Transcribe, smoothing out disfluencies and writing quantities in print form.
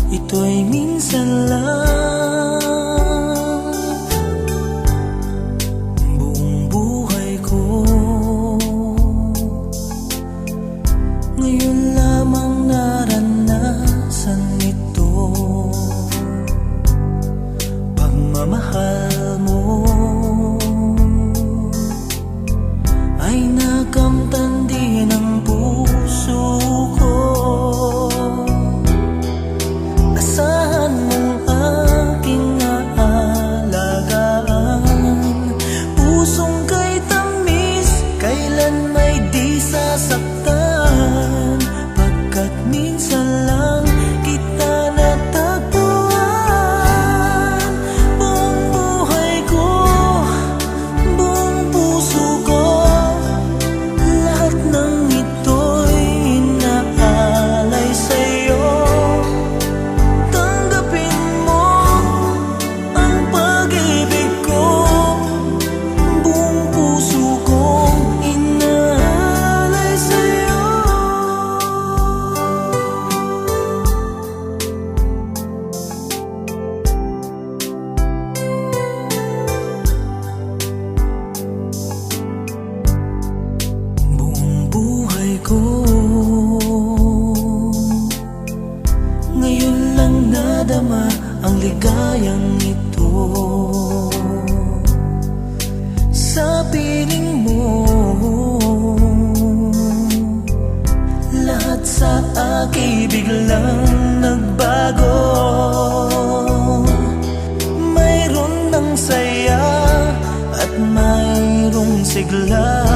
ito'y minsan lang. Buong buhay ko ngayon lamang naranasan ito. Pagmamahal mo ay nakamtan din ang puso ko. Asahan mong aking aalagaan, pusong kay tamis, kailan may di sasaktan. Pagkat minsan lang kita natagpuan. Buong buhay ko, buong puso ko, lahat ng ito'y inaalay sa'yo. Tanggapin mo ang pag-ibig ko, buong puso kong inaalay sa'yo. Buong buhay ko ngayon lang nadama ang ligayang ito. Sa piling mo lahat sa akin biglang nagbago. Mayroon ng saya at mayroong sigla.